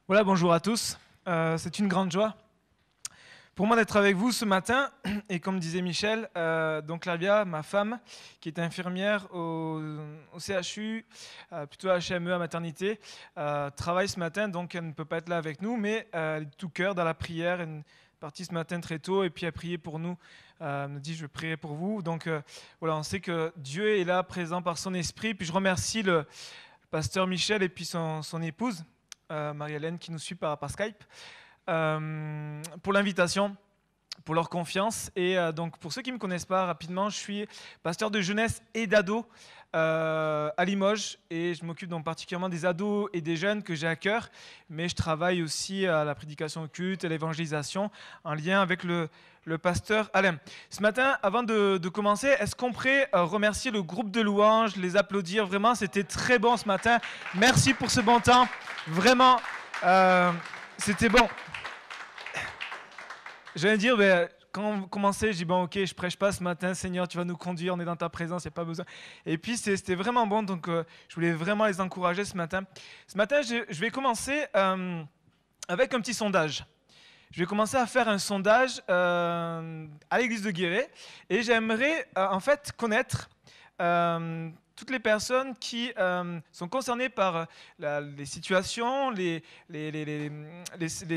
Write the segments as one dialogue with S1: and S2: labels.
S1: Voilà, bonjour à tous. C'est une grande joie pour moi d'être avec vous ce matin. Et comme disait Michel, donc Lavia, ma femme, qui est infirmière au CHU, plutôt à HME, à maternité, travaille ce matin, donc elle ne peut pas être là avec nous, mais elle est de tout cœur dans la prière. Elle est partie ce matin très tôt et puis elle a prié pour nous. Elle me dit, je vais prier pour vous. Donc voilà, on sait que Dieu est là, présent par son esprit. Puis je remercie le pasteur Michel et puis son épouse, Marie-Hélène, qui nous suit par Skype, pour l'invitation, pour leur confiance. Et donc, pour ceux qui ne me connaissent pas, rapidement, je suis pasteur de jeunesse et d'ados à Limoges. Et je m'occupe donc particulièrement des ados et des jeunes que j'ai à cœur. Mais je travaille aussi à la prédication occulte et l'évangélisation en lien avec le pasteur Alain. Ce matin, avant de commencer, est-ce qu'on pourrait remercier le groupe de louanges, les applaudir? Vraiment, c'était très bon ce matin. Merci pour ce bon temps. Vraiment, c'était bon. J'allais dire, mais quand on commençait, je dis, bon, ok, je prêche pas ce matin, Seigneur, tu vas nous conduire, on est dans ta présence, il n'y a pas besoin. Et puis, c'était vraiment bon, donc je voulais vraiment les encourager ce matin. Ce matin, je vais commencer avec un petit sondage. Je vais commencer à faire un sondage à l'église de Guéret, et j'aimerais en fait connaître toutes les personnes qui sont concernées par les situations, les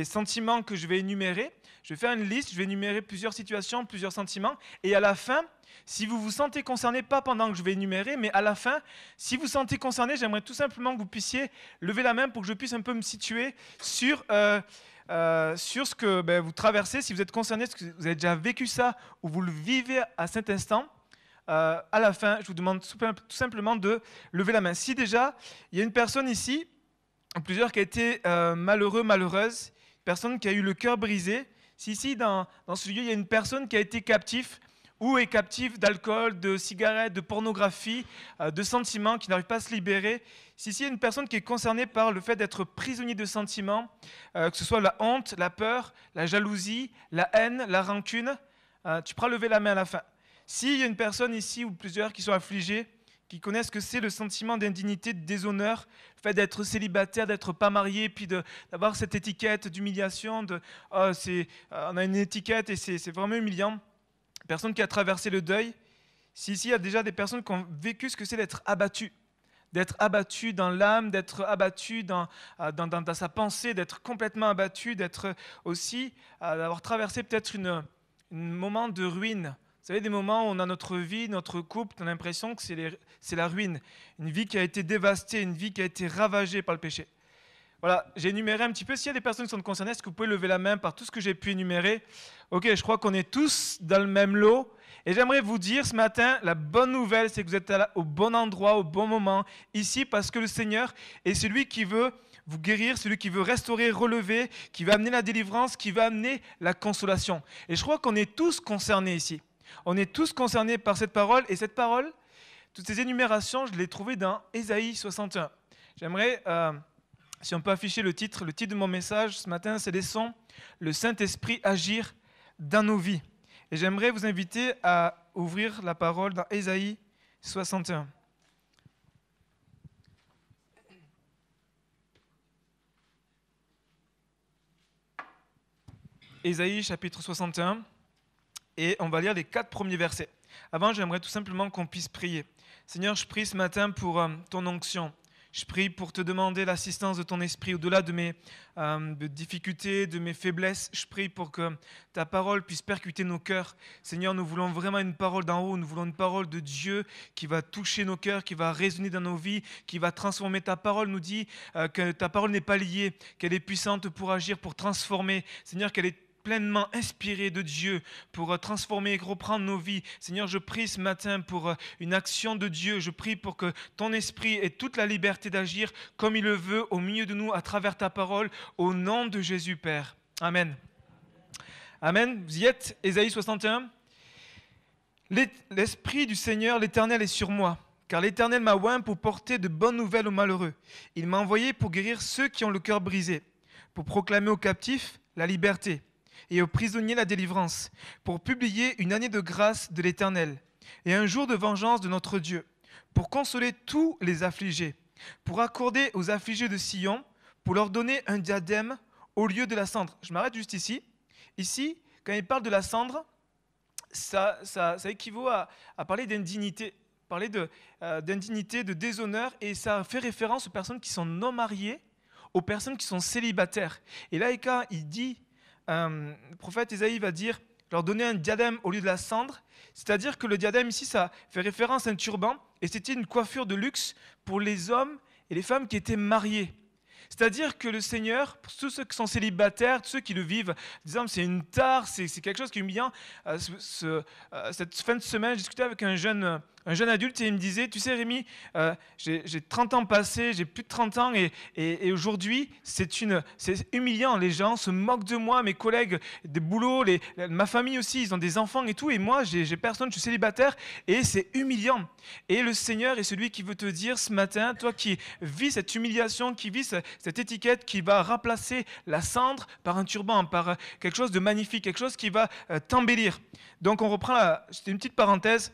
S1: sentiments que je vais énumérer. Je vais faire une liste, je vais énumérer plusieurs situations, plusieurs sentiments. Et à la fin, si vous vous sentez concerné, pas pendant que je vais énumérer, mais à la fin, si vous vous sentez concerné, j'aimerais tout simplement que vous puissiez lever la main pour que je puisse un peu me situer sur ce que vous traversez. Si vous êtes concerné, est-ce que vous avez déjà vécu ça ou vous le vivez à cet instant? À la fin, je vous demande tout simplement de lever la main. Si déjà, il y a une personne ici, ou plusieurs qui a été malheureux, malheureuse, une personne qui a eu le cœur brisé. Si ici, dans ce lieu, il y a une personne qui a été captive, ou est captive d'alcool, de cigarettes, de pornographie, de sentiments, qui n'arrive pas à se libérer. Si ici, il y a une personne qui est concernée par le fait d'être prisonnier de sentiments, que ce soit la honte, la peur, la jalousie, la haine, la rancune, tu pourras lever la main à la fin. S'il y a une personne ici ou plusieurs qui sont affligés, qui connaissent ce que c'est le sentiment d'indignité, de déshonneur, le fait d'être célibataire, d'être pas marié, puis d'avoir cette étiquette d'humiliation, on a une étiquette et c'est vraiment humiliant. Personne qui a traversé le deuil. Si ici il y a déjà des personnes qui ont vécu ce que c'est d'être abattu dans l'âme, d'être abattu dans sa pensée, d'être complètement abattu, d'être aussi, d'avoir traversé peut-être un moment de ruine. Vous savez, des moments où on a notre vie, notre couple, on a l'impression que c'est la ruine. Une vie qui a été dévastée, une vie qui a été ravagée par le péché. Voilà, j'ai énuméré un petit peu. S'il y a des personnes qui sont concernées, est-ce que vous pouvez lever la main par tout ce que j'ai pu énumérer? Ok, je crois qu'on est tous dans le même lot. Et j'aimerais vous dire ce matin, la bonne nouvelle, c'est que vous êtes au bon endroit, au bon moment, ici, parce que le Seigneur est celui qui veut vous guérir, celui qui veut restaurer, relever, qui va amener la délivrance, qui va amener la consolation. Et je crois qu'on est tous concernés ici. On est tous concernés par cette parole. Et cette parole, toutes ces énumérations, je l'ai trouvée dans Ésaïe 61. J'aimerais, si on peut afficher le titre de mon message ce matin, c'est Laissons le Saint-Esprit agir dans nos vies. Et j'aimerais vous inviter à ouvrir la parole dans Ésaïe 61. Ésaïe chapitre 61. Et on va lire les 4 premiers versets. Avant, j'aimerais tout simplement qu'on puisse prier. Seigneur, je prie ce matin pour ton onction. Je prie pour te demander l'assistance de ton esprit au-delà de mes difficultés, de mes faiblesses. Je prie pour que ta parole puisse percuter nos cœurs. Seigneur, nous voulons vraiment une parole d'en haut. Nous voulons une parole de Dieu qui va toucher nos cœurs, qui va résonner dans nos vies, qui va transformer. Ta parole nous dit que ta parole n'est pas liée, qu'elle est puissante pour agir, pour transformer. Seigneur, qu'elle est pleinement inspiré de Dieu pour transformer et reprendre nos vies. Seigneur, je prie ce matin pour une action de Dieu. Je prie pour que ton esprit ait toute la liberté d'agir comme il le veut au milieu de nous à travers ta parole, au nom de Jésus, Père. Amen. Amen. Vous y êtes, Ésaïe 61. L'Esprit du Seigneur, l'Éternel, est sur moi, car l'Éternel m'a oint pour porter de bonnes nouvelles aux malheureux. Il m'a envoyé pour guérir ceux qui ont le cœur brisé, pour proclamer aux captifs la liberté et aux prisonniers la délivrance, pour publier une année de grâce de l'Éternel et un jour de vengeance de notre Dieu, pour consoler tous les affligés, pour accorder aux affligés de Sion, pour leur donner un diadème au lieu de la cendre. Je m'arrête juste ici. Ici, quand il parle de la cendre, ça équivaut à parler d'indignité, d'indignité, de déshonneur, et ça fait référence aux personnes qui sont non mariées, aux personnes qui sont célibataires. Et là, quand il dit, le prophète Ésaïe va dire, leur donner un diadème au lieu de la cendre, c'est-à-dire que le diadème ici, ça fait référence à un turban, et c'était une coiffure de luxe pour les hommes et les femmes qui étaient mariés. C'est-à-dire que le Seigneur, pour tous ceux qui sont célibataires, tous ceux qui le vivent, disant c'est une tare, c'est quelque chose qui est humiliant. Cette fin de semaine, je discutais avec un jeune adulte et il me disait, tu sais Rémi, j'ai 30 ans passés, j'ai plus de 30 ans et aujourd'hui c'est humiliant. Les gens se moquent de moi, mes collègues des boulots, ma famille aussi, ils ont des enfants et tout, et moi j'ai personne, je suis célibataire et c'est humiliant. Et le Seigneur est celui qui veut te dire ce matin, toi qui vis cette humiliation, qui vis cette étiquette qui va remplacer la cendre par un turban, par quelque chose de magnifique, quelque chose qui va t'embellir. Donc on reprend, c'était une petite parenthèse,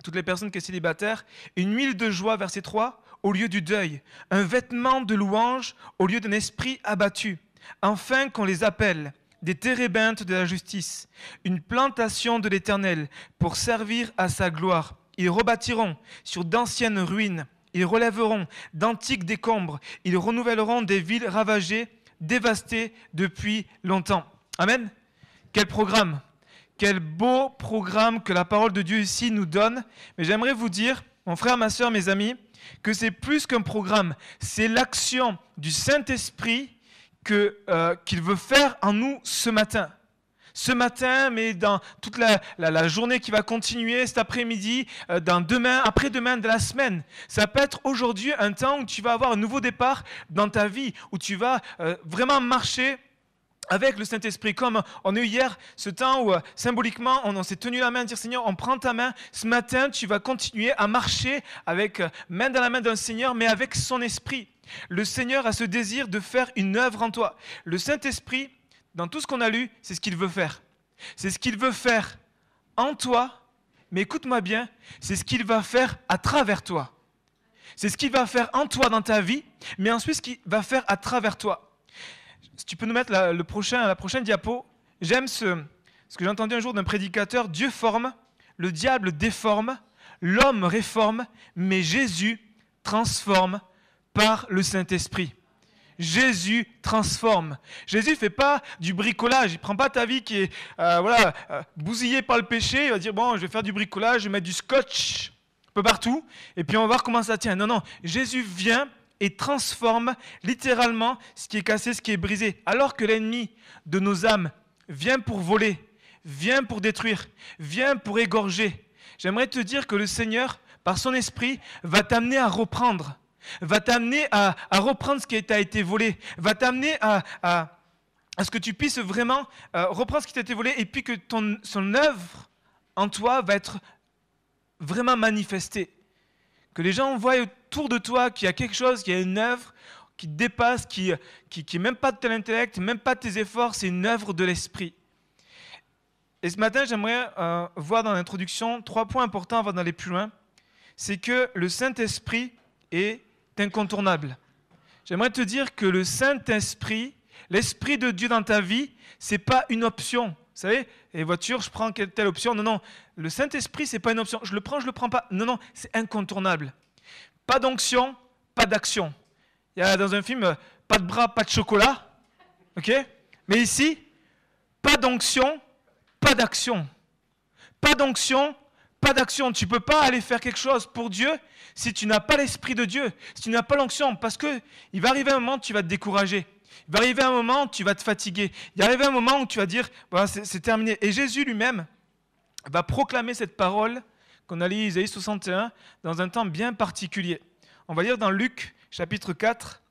S1: toutes les personnes qui sont célibataires, une huile de joie, verset 3, au lieu du deuil, un vêtement de louange au lieu d'un esprit abattu, afin qu'on les appelle des térébintes de la justice, une plantation de l'Éternel pour servir à sa gloire. Ils rebâtiront sur d'anciennes ruines, ils relèveront d'antiques décombres, ils renouvelleront des villes ravagées, dévastées depuis longtemps. Amen. Quel programme! Quel beau programme que la parole de Dieu ici nous donne. Mais j'aimerais vous dire, mon frère, ma soeur, mes amis, que c'est plus qu'un programme. C'est l'action du Saint-Esprit qu'il veut faire en nous ce matin. Ce matin, mais dans toute la journée qui va continuer, cet après-midi, dans demain, après-demain de la semaine. Ça peut être aujourd'hui un temps où tu vas avoir un nouveau départ dans ta vie, où tu vas vraiment marcher avec le Saint-Esprit, comme on a eu hier ce temps où symboliquement on s'est tenu la main, dire Seigneur, on prend ta main, ce matin tu vas continuer à marcher avec main dans la main d'un Seigneur, mais avec son Esprit. Le Seigneur a ce désir de faire une œuvre en toi. Le Saint-Esprit, dans tout ce qu'on a lu, c'est ce qu'il veut faire. C'est ce qu'il veut faire en toi, mais écoute-moi bien, c'est ce qu'il va faire à travers toi. C'est ce qu'il va faire en toi dans ta vie, mais ensuite ce qu'il va faire à travers toi. Si tu peux nous mettre la prochaine diapo. J'aime ce que j'ai entendu un jour d'un prédicateur. Dieu forme, le diable déforme, l'homme réforme, mais Jésus transforme par le Saint-Esprit. Jésus transforme. Jésus ne fait pas du bricolage. Il ne prend pas ta vie qui est bousillée par le péché. Il va dire, bon, je vais faire du bricolage, je vais mettre du scotch un peu partout, et puis on va voir comment ça tient. Non, Jésus vient et transforme littéralement ce qui est cassé, ce qui est brisé. Alors que l'ennemi de nos âmes vient pour voler, vient pour détruire, vient pour égorger. J'aimerais te dire que le Seigneur, par son esprit, va t'amener à reprendre, va t'amener à reprendre ce qui t'a été volé, va t'amener à ce que tu puisses vraiment reprendre ce qui t'a été volé et puis que son œuvre en toi va être vraiment manifestée. Que les gens voient autour de toi qu'il y a quelque chose, qu'il y a une œuvre qui dépasse, qui n'est même pas de ton intellect, même pas de tes efforts, c'est une œuvre de l'esprit. Et ce matin, j'aimerais voir dans l'introduction 3 points importants avant d'aller plus loin. C'est que le Saint-Esprit est incontournable. J'aimerais te dire que le Saint-Esprit, l'Esprit de Dieu dans ta vie, ce n'est pas une option. Vous savez, les voitures, je prends telle option. Non, le Saint-Esprit, ce n'est pas une option. Je le prends pas. Non, c'est incontournable. Pas d'onction, pas d'action. Il y a dans un film, pas de bras, pas de chocolat. Ok ? Mais ici, pas d'onction, pas d'action. Pas d'onction, pas d'action. Tu ne peux pas aller faire quelque chose pour Dieu si tu n'as pas l'Esprit de Dieu, si tu n'as pas l'onction. Parce qu'il va arriver un moment où tu vas te décourager. Il va arriver un moment où tu vas te fatiguer. Il va arriver un moment où tu vas dire, voilà, c'est terminé. Et Jésus lui-même va proclamer cette parole qu'on a lu Isaïe 61 dans un temps bien particulier. On va lire dans Luc chapitre 4,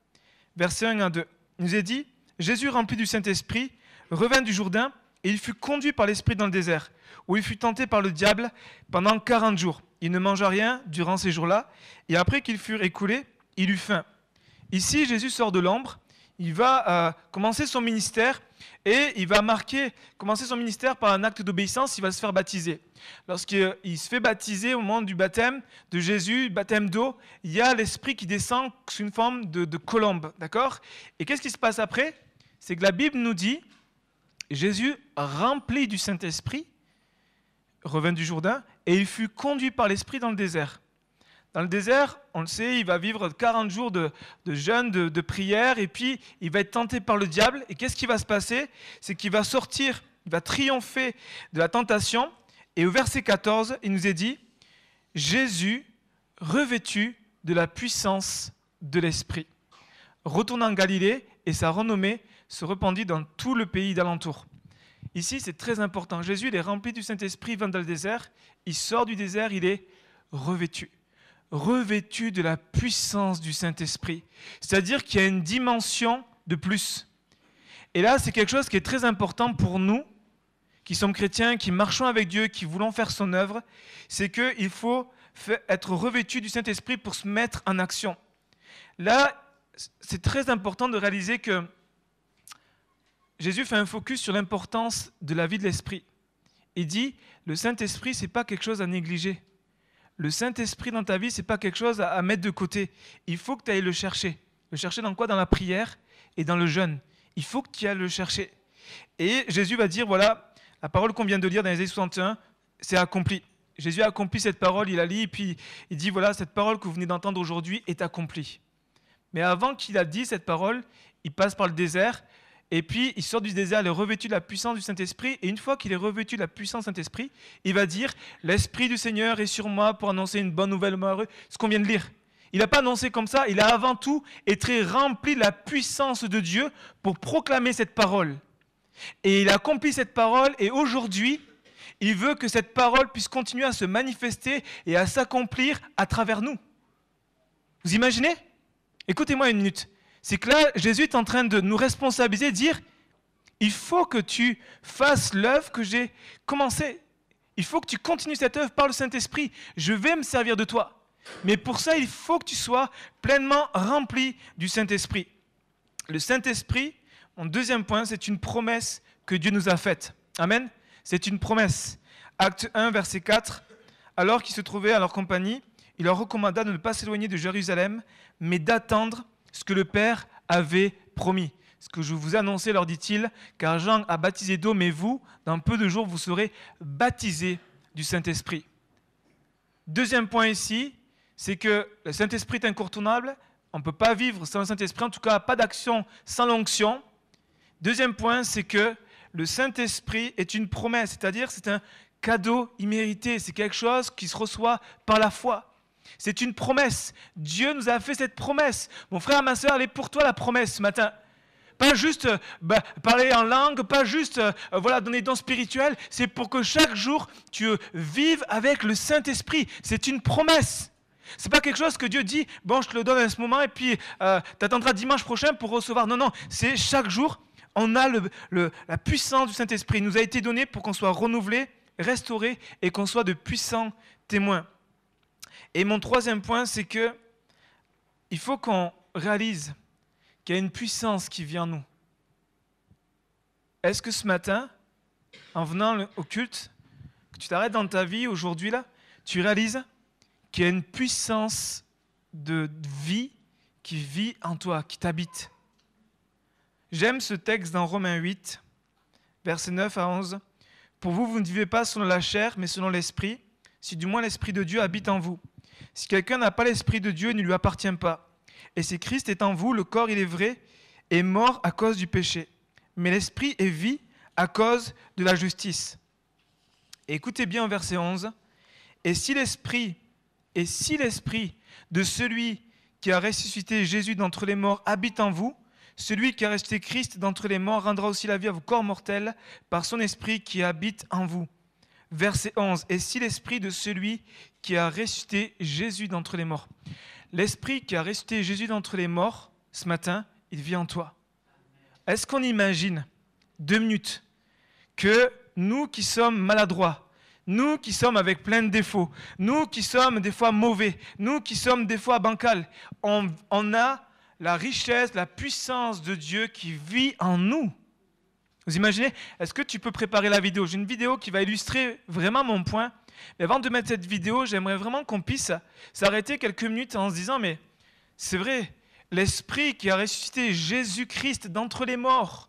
S1: versets 1 à 2. Il nous est dit, Jésus rempli du Saint-Esprit revint du Jourdain et il fut conduit par l'Esprit dans le désert, où il fut tenté par le diable pendant 40 jours. Il ne mangea rien durant ces jours-là et après qu'ils furent écoulés, il eut faim. Ici, Jésus sort de l'ombre. il va commencer son ministère et il va commencer son ministère par un acte d'obéissance, il va se faire baptiser. Lorsqu'il se fait baptiser au moment du baptême de Jésus, baptême d'eau, il y a l'Esprit qui descend sous une forme de colombe, d'accord? Et qu'est-ce qui se passe après? C'est que la Bible nous dit, Jésus, rempli du Saint-Esprit, revint du Jourdain, et il fut conduit par l'Esprit dans le désert. Dans le désert, on le sait, il va vivre 40 jours de jeûne, de prière, et puis il va être tenté par le diable. Et qu'est-ce qui va se passer? C'est qu'il va sortir, il va triompher de la tentation. Et au verset 14, il nous est dit, Jésus, revêtu de la puissance de l'Esprit, retourna en Galilée, et sa renommée se répandit dans tout le pays d'alentour. Ici, c'est très important. Jésus, il est rempli du Saint-Esprit, il va dans le désert, il sort du désert, il est revêtu de la puissance du Saint-Esprit. C'est-à-dire qu'il y a une dimension de plus. Et là, c'est quelque chose qui est très important pour nous, qui sommes chrétiens, qui marchons avec Dieu, qui voulons faire son œuvre, c'est qu'il faut être revêtu du Saint-Esprit pour se mettre en action. Là, c'est très important de réaliser que Jésus fait un focus sur l'importance de la vie de l'Esprit. Il dit, le Saint-Esprit, ce n'est pas quelque chose à négliger. Le Saint-Esprit dans ta vie, ce n'est pas quelque chose à mettre de côté. Il faut que tu ailles le chercher. Le chercher dans quoi? Dans la prière et dans le jeûne. Il faut que tu ailles le chercher. Et Jésus va dire, voilà, la parole qu'on vient de lire dans Ésaïe 61, c'est accompli. Jésus a accompli cette parole, il la lit, et puis il dit, voilà, cette parole que vous venez d'entendre aujourd'hui est accomplie. Mais avant qu'il a dit cette parole, il passe par le désert, et puis il sort du désert, il est revêtu de la puissance du Saint-Esprit, et une fois qu'il est revêtu de la puissance du Saint-Esprit, il va dire, l'Esprit du Seigneur est sur moi pour annoncer une bonne nouvelle heureuse, ce qu'on vient de lire. Il n'a pas annoncé comme ça, il a avant tout été rempli de la puissance de Dieu pour proclamer cette parole. Et il a accompli cette parole, et aujourd'hui, il veut que cette parole puisse continuer à se manifester et à s'accomplir à travers nous. Vous imaginez? Écoutez-moi une minute. C'est que là, Jésus est en train de nous responsabiliser, de dire, il faut que tu fasses l'œuvre que j'ai commencée. Il faut que tu continues cette œuvre par le Saint-Esprit. Je vais me servir de toi. Mais pour ça, il faut que tu sois pleinement rempli du Saint-Esprit. Le Saint-Esprit, mon deuxième point, c'est une promesse que Dieu nous a faite. Amen. C'est une promesse. Acte 1, verset 4. Alors qu'ils se trouvaient à leur compagnie, il leur recommanda de ne pas s'éloigner de Jérusalem, mais d'attendre ce que le Père avait promis. Ce que je vous annonçais, leur dit-il, car Jean a baptisé d'eau, mais vous, dans peu de jours, vous serez baptisés du Saint-Esprit. Deuxième point ici, c'est que le Saint-Esprit est incontournable. On ne peut pas vivre sans le Saint-Esprit, en tout cas pas d'action sans l'onction. Deuxième point, c'est que le Saint-Esprit est une promesse, c'est-à-dire c'est un cadeau immérité, c'est quelque chose qui se reçoit par la foi. C'est une promesse. Dieu nous a fait cette promesse. Mon frère, ma soeur, elle est pour toi la promesse ce matin. Pas juste parler en langue, pas juste donner des dons spirituels. C'est pour que chaque jour, tu vives avec le Saint-Esprit. C'est une promesse. C'est pas quelque chose que Dieu dit, bon, je te le donne à ce moment et puis tu attendras dimanche prochain pour recevoir. Non, non, c'est chaque jour, on a la puissance du Saint-Esprit. Il nous a été donné pour qu'on soit renouvelé, restauré et qu'on soit de puissants témoins. Et mon troisième point, c'est que il faut qu'on réalise qu'il y a une puissance qui vient en nous. Est-ce que ce matin, en venant au culte, que tu t'arrêtes dans ta vie aujourd'hui là, tu réalises qu'il y a une puissance de vie qui vit en toi, qui t'habite. J'aime ce texte dans Romains 8, versets 9 à 11. Pour vous, vous ne vivez pas selon la chair, mais selon l'esprit, si du moins l'Esprit de Dieu habite en vous. Si quelqu'un n'a pas l'Esprit de Dieu, il ne lui appartient pas. Et si Christ est en vous, le corps, il est vrai, est mort à cause du péché. Mais l'Esprit est vie à cause de la justice. Et écoutez bien au verset 11. Et si l'Esprit de celui qui a ressuscité Jésus d'entre les morts habite en vous, celui qui a ressuscité Christ d'entre les morts rendra aussi la vie à vos corps mortels par son Esprit qui habite en vous. Verset 11. Et si l'Esprit de celui qui a ressuscité Jésus d'entre les morts. L'Esprit qui a ressuscité Jésus d'entre les morts, ce matin, il vit en toi. Est-ce qu'on imagine, 2 minutes, que nous qui sommes maladroits, nous qui sommes avec plein de défauts, nous qui sommes des fois mauvais, nous qui sommes des fois bancals, on a la richesse, la puissance de Dieu qui vit en nous. Vous imaginez? Est-ce que tu peux préparer la vidéo? J'ai une vidéo qui va illustrer vraiment mon point. Mais avant de mettre cette vidéo, j'aimerais vraiment qu'on puisse s'arrêter quelques minutes en se disant, mais c'est vrai, l'Esprit qui a ressuscité Jésus-Christ d'entre les morts,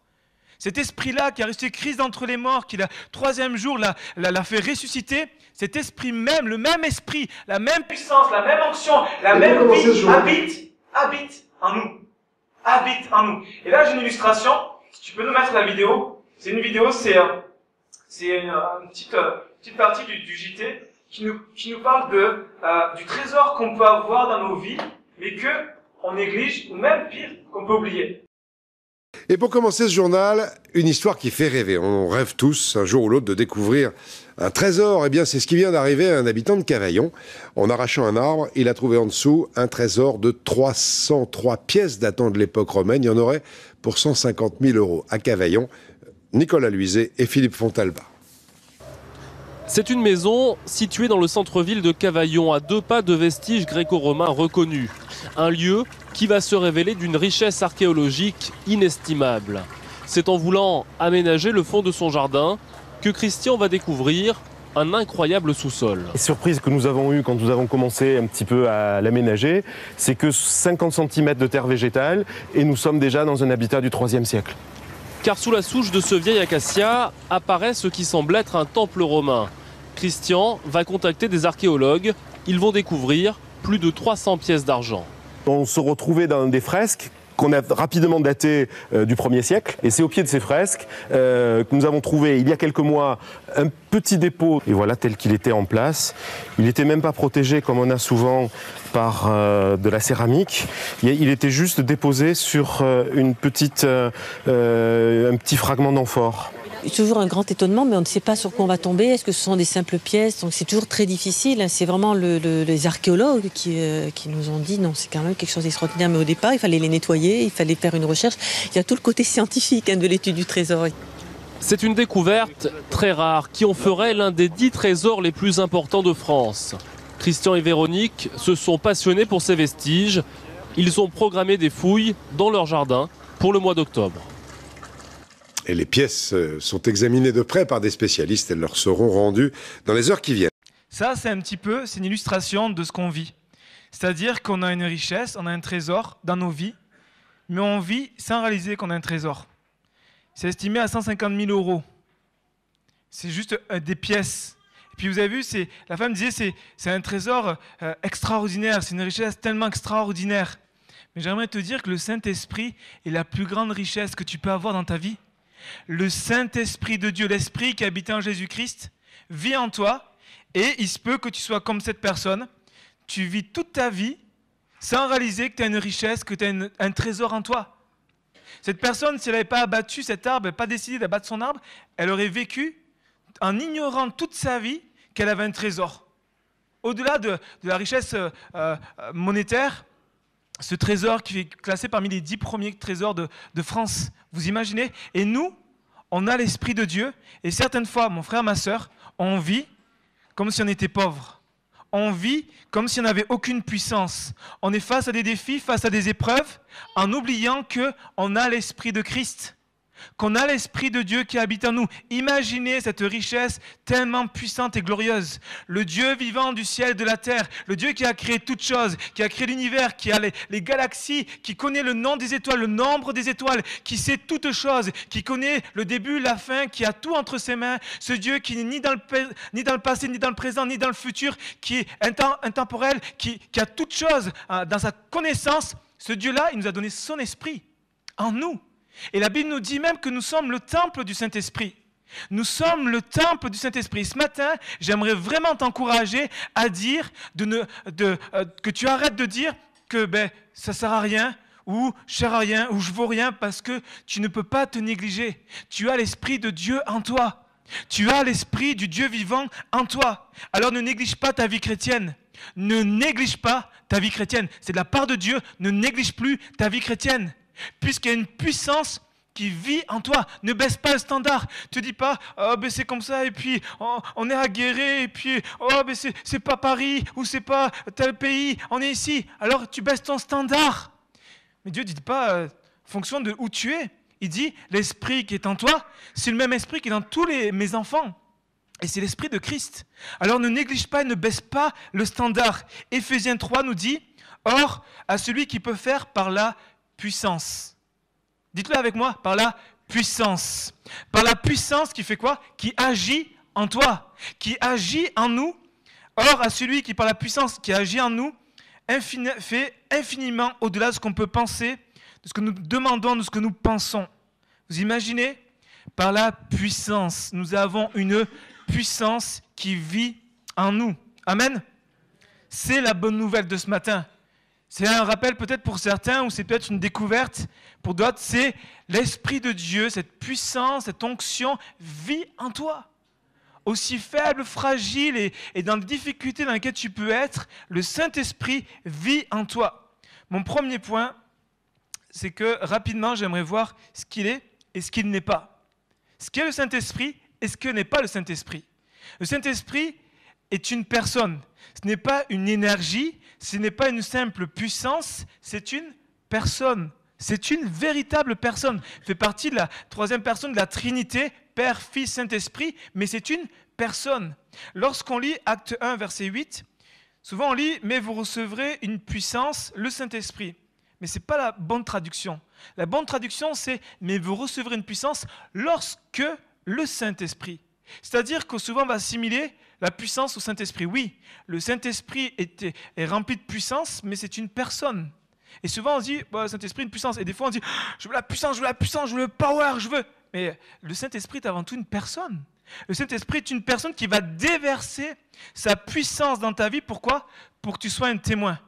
S1: cet Esprit-là qui a ressuscité Christ d'entre les morts, qui le troisième jour l'a fait ressusciter, cet Esprit même, le même Esprit, la même puissance, la même onction, la même vie habite en nous. Habite en nous. Et là, j'ai une illustration. Si tu peux nous mettre la vidéo. C'est une vidéo, c'est une petite partie du JT qui nous parle du trésor qu'on peut avoir dans nos vies, mais qu'on néglige, ou même pire, qu'on peut oublier.
S2: Et pour commencer ce journal, une histoire qui fait rêver. On rêve tous, un jour ou l'autre, de découvrir un trésor. Eh bien, c'est ce qui vient d'arriver à un habitant de Cavaillon. En arrachant un arbre, il a trouvé en dessous un trésor de 303 pièces datant de l'époque romaine. Il y en aurait pour 150 000 € à Cavaillon. Nicolas Luizet et Philippe Fontalba.
S3: C'est une maison située dans le centre-ville de Cavaillon, à 2 pas de vestiges gréco-romains reconnus. Un lieu qui va se révéler d'une richesse archéologique inestimable. C'est en voulant aménager le fond de son jardin que Christian va découvrir un incroyable sous-sol.
S4: La surprise que nous avons eue quand nous avons commencé un petit peu à l'aménager, c'est que 50 cm de terre végétale et nous sommes déjà dans un habitat du 3e siècle.
S3: Car sous la souche de ce vieil acacia apparaît ce qui semble être un temple romain. Christian va contacter des archéologues. Ils vont découvrir plus de 300 pièces d'argent.
S4: On se retrouvait dans des fresques qu'on a rapidement datées du 1er siècle. Et c'est au pied de ces fresques que nous avons trouvé, il y a quelques mois, un petit dépôt. Et voilà, tel qu'il était en place. Il n'était même pas protégé, comme on a souvent, par de la céramique. Il était juste déposé sur un petit fragment d'amphore.
S5: Toujours un grand étonnement, mais on ne sait pas sur quoi on va tomber. Est-ce que ce sont des simples pièces? Donc c'est toujours très difficile. C'est vraiment les archéologues qui nous ont dit non, c'est quand même quelque chose d'extraordinaire. Mais au départ, il fallait les nettoyer, il fallait faire une recherche. Il y a tout le côté scientifique de l'étude du trésor.
S3: C'est une découverte très rare qui en ferait l'un des 10 trésors les plus importants de France. Christian et Véronique se sont passionnés pour ces vestiges. Ils ont programmé des fouilles dans leur jardin pour le mois d'octobre.
S2: Et les pièces sont examinées de près par des spécialistes. Elles leur seront rendues dans les heures qui viennent.
S1: Ça, c'est une illustration de ce qu'on vit. C'est-à-dire qu'on a une richesse, on a un trésor dans nos vies, mais on vit sans réaliser qu'on a un trésor. C'est estimé à 150 000 €. C'est juste des pièces. Et puis vous avez vu, la femme disait c'est un trésor extraordinaire, c'est une richesse tellement extraordinaire. Mais j'aimerais te dire que le Saint-Esprit est la plus grande richesse que tu peux avoir dans ta vie. Le Saint-Esprit de Dieu, l'Esprit qui habite en Jésus-Christ, vit en toi et il se peut que tu sois comme cette personne. Tu vis toute ta vie sans réaliser que tu as une richesse, que tu as un trésor en toi. Cette personne, si elle n'avait pas abattu cet arbre, elle n'avait pas décidé d'abattre son arbre, elle aurait vécu en ignorant toute sa vie qu'elle avait un trésor. Au-delà de la richesse monétaire, ce trésor qui est classé parmi les 10 premiers trésors de France. Vous imaginez? Et nous, on a l'Esprit de Dieu. Et certaines fois, mon frère, ma soeur, on vit comme si on était pauvre. On vit comme si on n'avait aucune puissance. On est face à des défis, face à des épreuves, en oubliant qu'on a l'Esprit de Christ. Qu'on a l'Esprit de Dieu qui habite en nous. Imaginez cette richesse tellement puissante et glorieuse. Le Dieu vivant du ciel et de la terre, le Dieu qui a créé toutes choses, qui a créé l'univers, qui a les galaxies, qui connaît le nom des étoiles, le nombre des étoiles, qui sait toutes choses, qui connaît le début, la fin, qui a tout entre ses mains. Ce Dieu qui n'est ni dans le passé, ni dans le présent, ni dans le futur, qui est intemporel, qui a toutes choses dans sa connaissance. Ce Dieu-là, il nous a donné son esprit en nous. Et la Bible nous dit même que nous sommes le temple du Saint-Esprit. Nous sommes le temple du Saint-Esprit. Ce matin, j'aimerais vraiment t'encourager à dire que tu arrêtes de dire que ça ne sert à rien, ou je ne sers à rien, ou je ne vaux rien, parce que tu ne peux pas te négliger. Tu as l'Esprit de Dieu en toi. Tu as l'Esprit du Dieu vivant en toi. Alors ne néglige pas ta vie chrétienne. Ne néglige pas ta vie chrétienne. C'est de la part de Dieu. Ne néglige plus ta vie chrétienne. Puisqu'il y a une puissance qui vit en toi. Ne baisse pas le standard. Ne te dis pas, c'est comme ça, et puis on est à Guéret, et puis c'est pas Paris, ou c'est pas tel pays, on est ici. Alors tu baisses ton standard. Mais Dieu ne dit pas en fonction de où tu es. Il dit, l'esprit qui est en toi, c'est le même esprit qui est dans tous mes enfants. Et c'est l'esprit de Christ. Alors ne néglige pas et ne baisse pas le standard. Éphésiens 3 nous dit, or, à celui qui peut faire par la puissance. Dites-le avec moi, par la puissance. Par la puissance qui fait quoi? Qui agit en toi, qui agit en nous. Or, à celui qui, par la puissance qui agit en nous, fait infiniment au-delà de ce qu'on peut penser, de ce que nous demandons, de ce que nous pensons. Vous imaginez? Par la puissance, nous avons une puissance qui vit en nous. Amen. C'est la bonne nouvelle de ce matin. C'est un rappel peut-être pour certains, ou c'est peut-être une découverte pour d'autres. C'est l'Esprit de Dieu, cette puissance, cette onction vit en toi. Aussi faible, fragile et dans les difficultés dans lesquelles tu peux être, le Saint-Esprit vit en toi. Mon premier point, c'est que rapidement, j'aimerais voir ce qu'il est et ce qu'il n'est pas. Ce qu'est le Saint-Esprit et ce que n'est pas le Saint-Esprit. Le Saint-Esprit est une personne. Ce n'est pas une énergie, ce n'est pas une simple puissance, c'est une personne. C'est une véritable personne. Il fait partie de la troisième personne de la Trinité, Père, Fils, Saint-Esprit, mais c'est une personne. Lorsqu'on lit Acte 1, verset 8, souvent on lit « Mais vous recevrez une puissance, le Saint-Esprit ». Mais ce n'est pas la bonne traduction. La bonne traduction, c'est « Mais vous recevrez une puissance lorsque le Saint-Esprit ». C'est-à-dire que souvent on va assimiler la puissance au Saint-Esprit. Oui, le Saint-Esprit est rempli de puissance, mais c'est une personne. Et souvent on se dit, bah, Saint-Esprit, une puissance. Et des fois on dit, je veux la puissance, je veux la puissance, je veux le power, je veux. Mais le Saint-Esprit est avant tout une personne. Le Saint-Esprit est une personne qui va déverser sa puissance dans ta vie. Pourquoi? Pour que tu sois un témoin.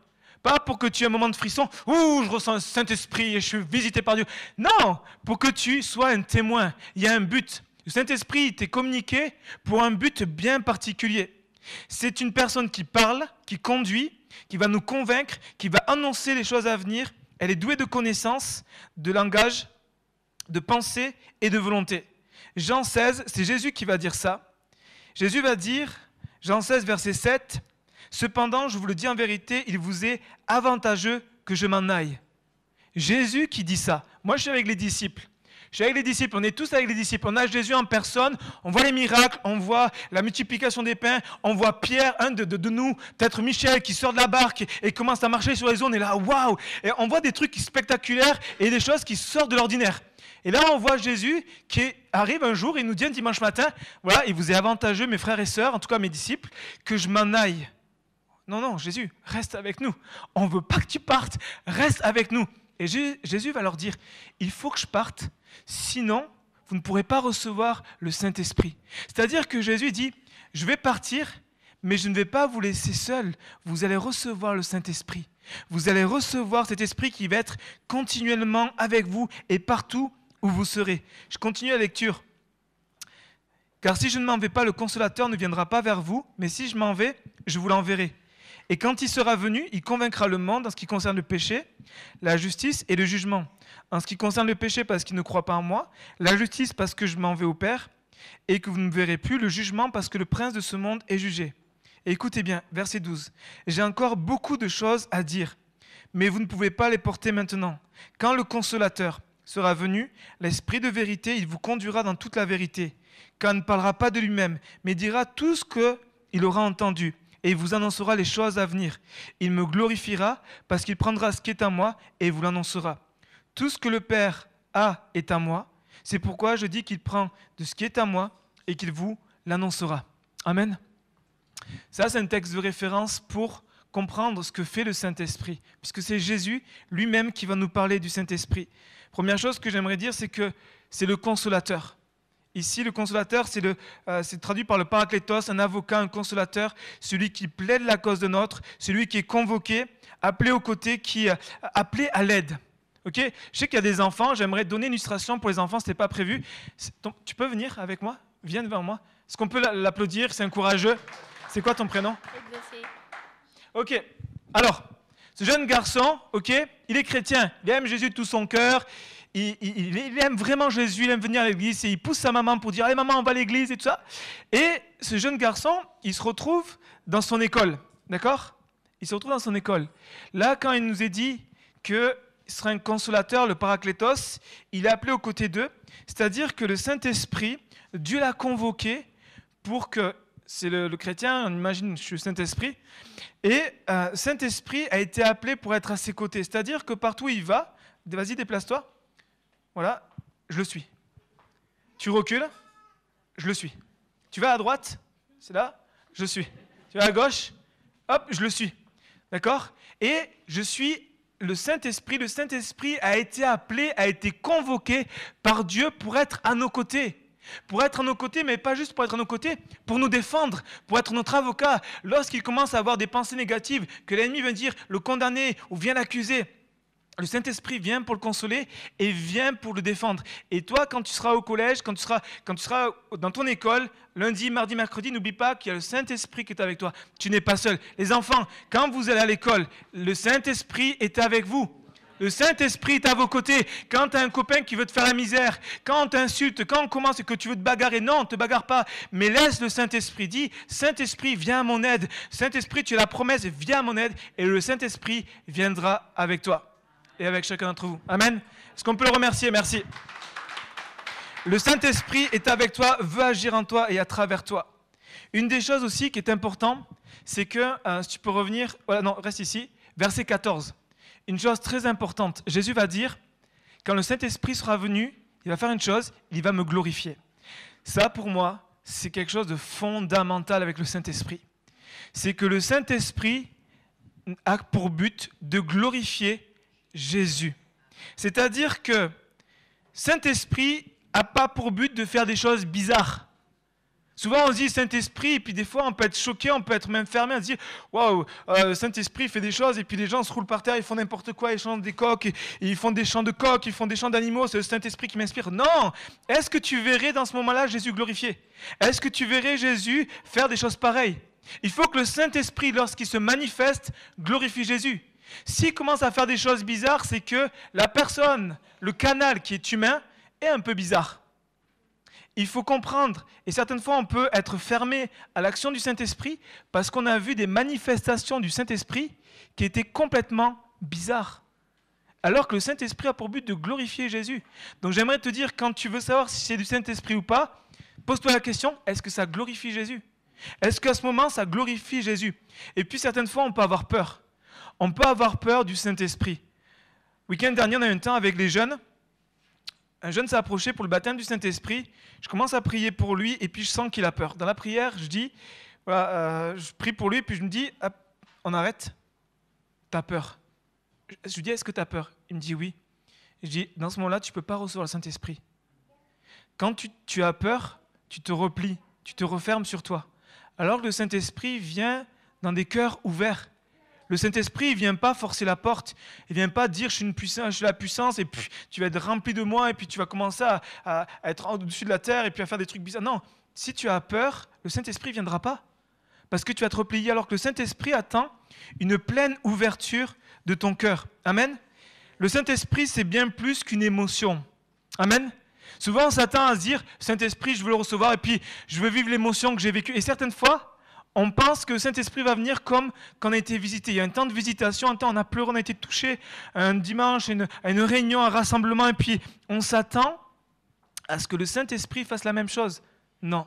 S1: Pas pour que tu aies un moment de frisson, ouh, je ressens le Saint-Esprit et je suis visité par Dieu. Non, pour que tu sois un témoin. Il y a un but. Le Saint-Esprit t'est communiqué pour un but bien particulier. C'est une personne qui parle, qui conduit, qui va nous convaincre, qui va annoncer les choses à venir. Elle est douée de connaissances, de langage, de pensée et de volonté. Jean 16, c'est Jésus qui va dire ça. Jésus va dire, Jean 16, verset 7, « Cependant, je vous le dis en vérité, il vous est avantageux que je m'en aille. » Jésus qui dit ça. Moi, je suis avec les disciples. Je suis avec les disciples, on est tous avec les disciples. On a Jésus en personne, on voit les miracles, on voit la multiplication des pains, on voit Pierre, un de nous, peut-être Michel, qui sort de la barque et commence à marcher sur les eaux. On est là, waouh! Et on voit des trucs spectaculaires et des choses qui sortent de l'ordinaire. Et là, on voit Jésus qui arrive un jour et nous dit un dimanche matin, voilà, il vous est avantageux, mes frères et sœurs, en tout cas mes disciples, que je m'en aille. Non, non, Jésus, reste avec nous. On ne veut pas que tu partes, reste avec nous. Et Jésus va leur dire, il faut que je parte, sinon vous ne pourrez pas recevoir le Saint-Esprit. C'est-à-dire que Jésus dit, je vais partir, mais je ne vais pas vous laisser seuls. Vous allez recevoir le Saint-Esprit. Vous allez recevoir cet esprit qui va être continuellement avec vous et partout où vous serez. Je continue la lecture. Car si je ne m'en vais pas, le consolateur ne viendra pas vers vous, mais si je m'en vais, je vous l'enverrai. Et quand il sera venu, il convaincra le monde en ce qui concerne le péché, la justice et le jugement. En ce qui concerne le péché, parce qu'il ne croit pas en moi, la justice, parce que je m'en vais au Père, et que vous ne me verrez plus, le jugement, parce que le prince de ce monde est jugé. Et écoutez bien, verset 12. J'ai encore beaucoup de choses à dire, mais vous ne pouvez pas les porter maintenant. Quand le consolateur sera venu, l'esprit de vérité, il vous conduira dans toute la vérité, car il ne parlera pas de lui-même, mais dira tout ce qu'il aura entendu. Et il vous annoncera les choses à venir. Il me glorifiera parce qu'il prendra ce qui est à moi et vous l'annoncera. Tout ce que le Père a est à moi. C'est pourquoi je dis qu'il prend de ce qui est à moi et qu'il vous l'annoncera. Amen. Ça, c'est un texte de référence pour comprendre ce que fait le Saint-Esprit, puisque c'est Jésus lui-même qui va nous parler du Saint-Esprit. Première chose que j'aimerais dire, c'est que c'est le consolateur. Ici, le consolateur, c'est traduit par le paraklétos, un avocat, un consolateur, celui qui plaide la cause de notre, celui qui est convoqué, appelé aux côtés, appelé à l'aide. Okay? Je sais qu'il y a des enfants, j'aimerais donner une illustration pour les enfants, ce n'était pas prévu. Tu peux venir avec moi? Viens devant moi. Est-ce qu'on peut l'applaudir? C'est un courageux. C'est quoi ton prénom? Ok. Alors, ce jeune garçon, ok, il est chrétien, il aime Jésus de tout son cœur. Il aime vraiment Jésus, il aime venir à l'église et il pousse sa maman pour dire « Allez maman, on va à l'église » et tout ça. Et ce jeune garçon, il se retrouve dans son école, d'accord? Il se retrouve dans son école. Là, quand il nous est dit que sera un consolateur, le Paraklétos. Il est appelé aux côtés d'eux. C'est-à-dire que le Saint-Esprit, Dieu l'a convoqué pour que, c'est le chrétien, on imagine, je suis le Saint-Esprit, et Saint-Esprit a été appelé pour être à ses côtés. C'est-à-dire que partout où il va, vas-y, déplace-toi. Voilà, je le suis. Tu recules, je le suis. Tu vas à droite, c'est là, je le suis. Tu vas à gauche, hop, je le suis. D'accord? Et je suis le Saint-Esprit. Le Saint-Esprit a été appelé, a été convoqué par Dieu pour être à nos côtés. Pour être à nos côtés, mais pas juste pour être à nos côtés, pour nous défendre, pour être notre avocat. Lorsqu'il commence à avoir des pensées négatives, que l'ennemi vient dire le condamner ou vient l'accuser, le Saint-Esprit vient pour le consoler et vient pour le défendre. Et toi, quand tu seras au collège, quand tu seras dans ton école, lundi, mardi, mercredi, n'oublie pas qu'il y a le Saint-Esprit qui est avec toi. Tu n'es pas seul. Les enfants, quand vous allez à l'école, le Saint-Esprit est avec vous. Le Saint-Esprit est à vos côtés. Quand tu as un copain qui veut te faire la misère, quand on t'insulte, quand on commence et que tu veux te bagarrer, non, ne te bagarre pas. Mais laisse le Saint-Esprit. Dis, Saint-Esprit, viens à mon aide. Saint-Esprit, tu as la promesse, viens à mon aide. Et le Saint-Esprit viendra avec toi et avec chacun d'entre vous. Amen. Est-ce qu'on peut le remercier? Merci. Le Saint-Esprit est avec toi, veut agir en toi et à travers toi. Une des choses aussi qui est importante, c'est que, si tu peux revenir, voilà, non, reste ici, verset 14. Une chose très importante, Jésus va dire, quand le Saint-Esprit sera venu, il va faire une chose, il va me glorifier. Ça, pour moi, c'est quelque chose de fondamental avec le Saint-Esprit. C'est que le Saint-Esprit a pour but de glorifier Jésus. C'est-à-dire que Saint-Esprit n'a pas pour but de faire des choses bizarres. Souvent on se dit Saint-Esprit, et puis des fois on peut être choqué, on peut être même fermé, on se dit waouh, Saint-Esprit fait des choses, et puis les gens se roulent par terre, ils font n'importe quoi, ils chantent des coqs, et ils font des chants de coqs, ils font des chants d'animaux, c'est le Saint-Esprit qui m'inspire. Non! Est-ce que tu verrais dans ce moment-là Jésus glorifié? Est-ce que tu verrais Jésus faire des choses pareilles? Il faut que le Saint-Esprit, lorsqu'il se manifeste, glorifie Jésus. S'il commence à faire des choses bizarres, c'est que la personne, le canal qui est humain, est un peu bizarre. Il faut comprendre, et certaines fois on peut être fermé à l'action du Saint-Esprit parce qu'on a vu des manifestations du Saint-Esprit qui étaient complètement bizarres. Alors que le Saint-Esprit a pour but de glorifier Jésus. Donc j'aimerais te dire, quand tu veux savoir si c'est du Saint-Esprit ou pas, pose-toi la question, est-ce que ça glorifie Jésus? Est-ce qu'à ce moment ça glorifie Jésus? Et puis certaines fois on peut avoir peur. On peut avoir peur du Saint-Esprit. Le week-end dernier on a eu un temps avec les jeunes. Un jeune s'est approché pour le baptême du Saint-Esprit. Je commence à prier pour lui et puis je sens qu'il a peur. Dans la prière, je dis, voilà, je prie pour lui et puis je me dis, hop, on arrête. T'as peur. Je lui dis, est-ce que t'as peur? Il me dit oui. Je dis, dans ce moment-là, tu ne peux pas recevoir le Saint-Esprit. Quand tu as peur, tu te replies, tu te refermes sur toi. Alors que le Saint-Esprit vient dans des cœurs ouverts. Le Saint-Esprit ne vient pas forcer la porte, il ne vient pas dire je suis la puissance et puis tu vas être rempli de moi et puis tu vas commencer à être au-dessus de la terre et puis à faire des trucs bizarres. Non, si tu as peur, le Saint-Esprit ne viendra pas parce que tu vas te replier alors que le Saint-Esprit attend une pleine ouverture de ton cœur. Amen. Le Saint-Esprit, c'est bien plus qu'une émotion. Amen. Souvent, on s'attend à se dire Saint-Esprit, je veux le recevoir et puis je veux vivre l'émotion que j'ai vécue. Et certaines fois, on pense que le Saint-Esprit va venir comme quand on a été visité. Il y a un temps de visitation, un temps on a pleuré, on a été touché, un dimanche, à une réunion, un rassemblement, et puis on s'attend à ce que le Saint-Esprit fasse la même chose. Non.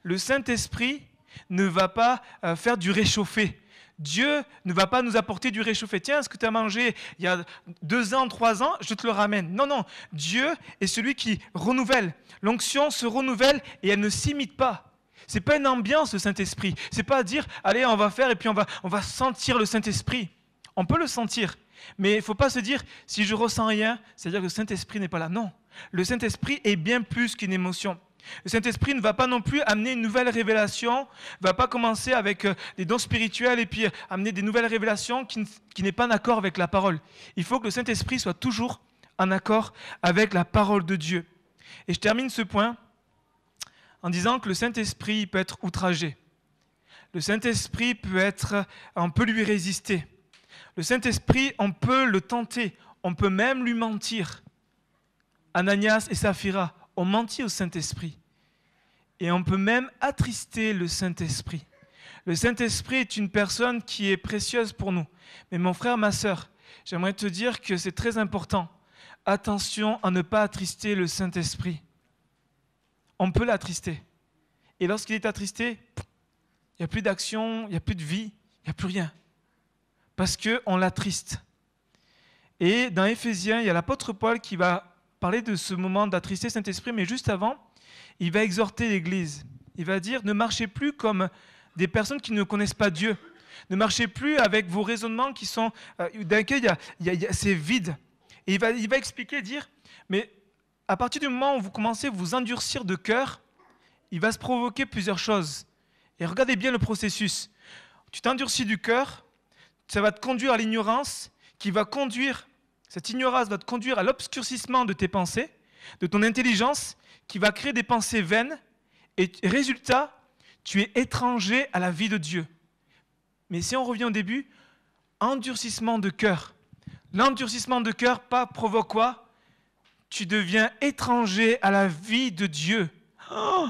S1: Le Saint-Esprit ne va pas faire du réchauffé. Dieu ne va pas nous apporter du réchauffé. Tiens, ce que tu as mangé il y a 2 ans, 3 ans, je te le ramène. Non, non. Dieu est celui qui renouvelle. L'onction se renouvelle et elle ne s'imite pas. C'est pas une ambiance, le Saint-Esprit. C'est pas dire, allez, on va faire et puis on va sentir le Saint-Esprit. On peut le sentir, mais il ne faut pas se dire, si je ressens rien, c'est-à-dire que le Saint-Esprit n'est pas là. Non, le Saint-Esprit est bien plus qu'une émotion. Le Saint-Esprit ne va pas non plus amener une nouvelle révélation, ne va pas commencer avec des dons spirituels et puis amener des nouvelles révélations qui n'est pas en accord avec la parole. Il faut que le Saint-Esprit soit toujours en accord avec la parole de Dieu. Et je termine ce point en disant que le Saint-Esprit peut être outragé. Le Saint-Esprit on peut lui résister. Le Saint-Esprit, on peut le tenter. On peut même lui mentir. Ananias et Saphira ont menti au Saint-Esprit. Et on peut même attrister le Saint-Esprit. Le Saint-Esprit est une personne qui est précieuse pour nous. Mais mon frère, ma sœur, j'aimerais te dire que c'est très important. Attention à ne pas attrister le Saint-Esprit. On peut l'attrister. Et lorsqu'il est attristé, il n'y a plus d'action, il n'y a plus de vie, il n'y a plus rien. Parce qu'on l'attriste. Et dans Éphésiens, il y a l'apôtre Paul qui va parler de ce moment d'attrister le Saint-Esprit, mais juste avant, il va exhorter l'Église. Il va dire, ne marchez plus comme des personnes qui ne connaissent pas Dieu. Ne marchez plus avec vos raisonnements qui sont, dans lesquels c'est vide. Et il va expliquer, dire, mais à partir du moment où vous commencez à vous endurcir de cœur, il va se provoquer plusieurs choses. Et regardez bien le processus. Tu t'endurcis du cœur, ça va te conduire à l'ignorance, cette ignorance va te conduire à l'obscurcissement de tes pensées, de ton intelligence, qui va créer des pensées vaines, et résultat, tu es étranger à la vie de Dieu. Mais si on revient au début, endurcissement de cœur. L'endurcissement de cœur provoque quoi? Tu deviens étranger à la vie de Dieu. Oh,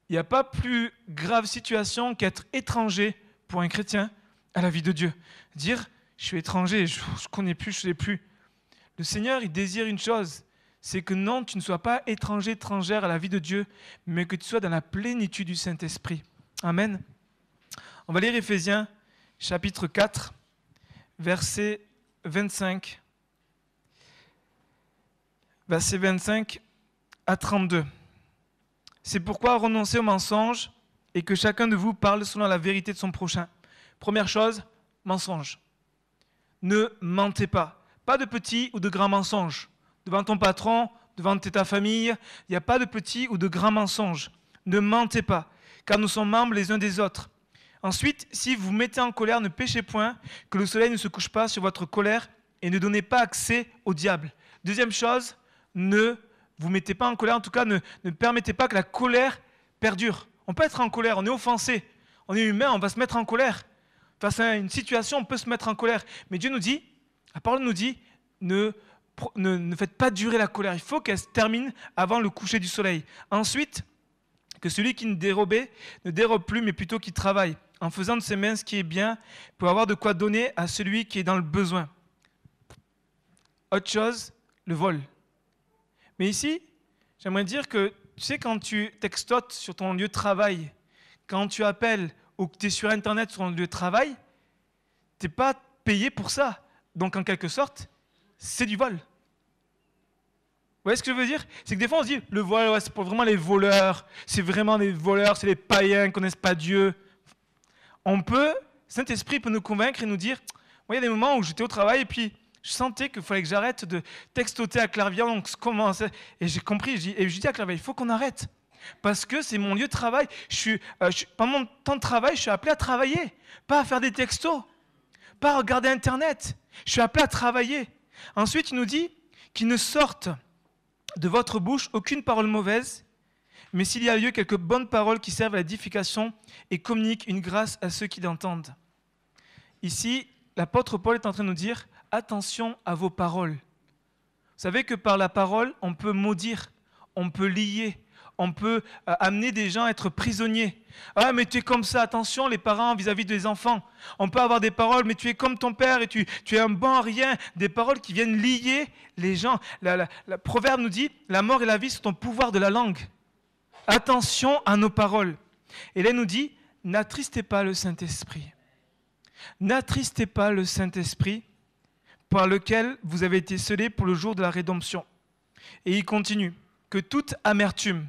S1: il n'y a pas plus grave situation qu'être étranger pour un chrétien à la vie de Dieu. Dire, je suis étranger, je ne connais plus, je ne sais plus. Le Seigneur, il désire une chose, c'est que non, tu ne sois pas étranger, étrangère à la vie de Dieu, mais que tu sois dans la plénitude du Saint-Esprit. Amen. On va lire Éphésiens, chapitre 4, verset 25. Verset 25 à 32. C'est pourquoi renoncez au mensonge et que chacun de vous parle selon la vérité de son prochain. Première chose, mensonge. Ne mentez pas. Pas de petits ou de grands mensonges. Devant ton patron, devant ta famille, il n'y a pas de petits ou de grands mensonges. Ne mentez pas, car nous sommes membres les uns des autres. Ensuite, si vous vous mettez en colère, ne péchez point, que le soleil ne se couche pas sur votre colère et ne donnez pas accès au diable. Deuxième chose, ne vous mettez pas en colère, en tout cas ne permettez pas que la colère perdure. On peut être en colère, on est offensé, on est humain, on va se mettre en colère. Face à une situation, on peut se mettre en colère. Mais Dieu nous dit, la parole nous dit, ne faites pas durer la colère. Il faut qu'elle se termine avant le coucher du soleil. Ensuite, que celui qui ne dérobe plus, mais plutôt qui travaille, en faisant de ses mains ce qui est bien, pour avoir de quoi donner à celui qui est dans le besoin. Autre chose, le vol. Mais ici, j'aimerais dire que, tu sais, quand tu textotes sur ton lieu de travail, quand tu appelles ou que tu es sur Internet sur ton lieu de travail, tu n'es pas payé pour ça. Donc, en quelque sorte, c'est du vol. Vous voyez ce que je veux dire? C'est que des fois, on se dit, le vol, ouais, c'est pour vraiment les voleurs. C'est vraiment les voleurs, c'est les païens qui ne connaissent pas Dieu. Saint-Esprit peut nous convaincre et nous dire, moi, il y a des moments où j'étais au travail et puis je sentais qu'il fallait que j'arrête de textoter à Clairvia. Donc, et j'ai compris, et je dis à Clairvia, il faut qu'on arrête. Parce que c'est mon lieu de travail. Pendant mon temps de travail, je suis appelé à travailler, pas à faire des textos, pas à regarder Internet. Je suis appelé à travailler. Ensuite, il nous dit qu'il ne sorte de votre bouche aucune parole mauvaise, mais s'il y a lieu, quelques bonnes paroles qui servent à l'édification et communiquent une grâce à ceux qui l'entendent. Ici, l'apôtre Paul est en train de nous dire, attention à vos paroles. Vous savez que par la parole, on peut maudire, on peut lier, on peut amener des gens à être prisonniers. Ah, mais tu es comme ça, attention les parents vis-à-vis des enfants. On peut avoir des paroles, mais tu es comme ton père et tu es un bon à rien. Des paroles qui viennent lier les gens. Le proverbe nous dit, la mort et la vie sont au pouvoir de la langue. Attention à nos paroles. Et là, il nous dit, n'attristez pas le Saint-Esprit. N'attristez pas le Saint-Esprit par lequel vous avez été scellés pour le jour de la rédemption. Et il continue, que toute amertume.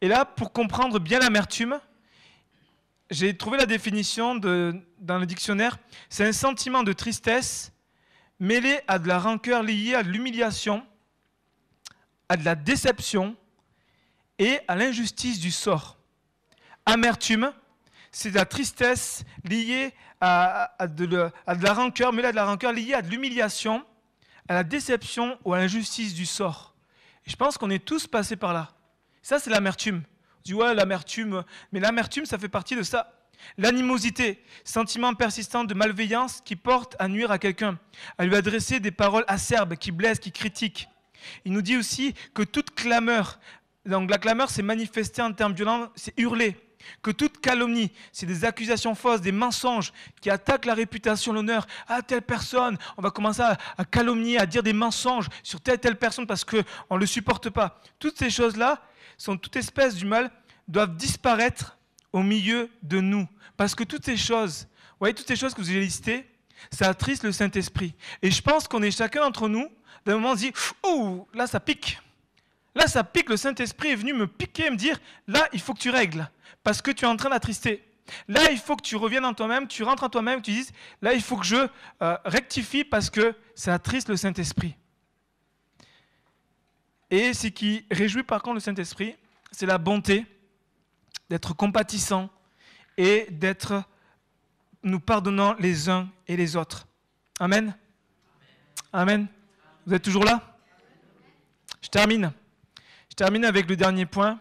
S1: Et là, pour comprendre bien l'amertume, j'ai trouvé la définition dans le dictionnaire. C'est un sentiment de tristesse mêlé à de la rancœur liée à de l'humiliation, à de la déception et à l'injustice du sort. Amertume, c'est de la tristesse liée à de la rancœur, mêlée à de la rancœur liée à de l'humiliation, à la déception ou à l'injustice du sort. Et je pense qu'on est tous passés par là. Ça, c'est l'amertume. On dit, ouais, l'amertume. Mais l'amertume, ça fait partie de ça. L'animosité, sentiment persistant de malveillance qui porte à nuire à quelqu'un, à lui adresser des paroles acerbes, qui blessent, qui critiquent. Il nous dit aussi que toute clameur, donc la clameur, c'est manifester en termes violents, c'est hurler. que toute calomnie, c'est des accusations fausses, des mensonges qui attaquent la réputation, l'honneur. Ah, telle personne, on va commencer à calomnier, à dire des mensonges sur telle personne parce qu'on ne le supporte pas. Toutes ces choses-là sont toute espèce du mal, doivent disparaître au milieu de nous. Parce que toutes ces choses, vous voyez, toutes ces choses que vous avez listées, ça attriste le Saint-Esprit. Et je pense qu'on est chacun d'entre nous, d'un moment, on se dit, oh, là ça pique. Là ça pique, le Saint-Esprit est venu me piquer et me dire, là il faut que tu règles, parce que tu es en train d'attrister. Là il faut que tu reviennes en toi-même, tu rentres en toi-même, tu dises, là il faut que je rectifie parce que ça attriste le Saint-Esprit. Et ce qui réjouit par contre le Saint-Esprit, c'est la bonté, d'être compatissant et d'être nous pardonnant les uns et les autres. Amen. Amen. Vous êtes toujours là? Je termine avec le dernier point.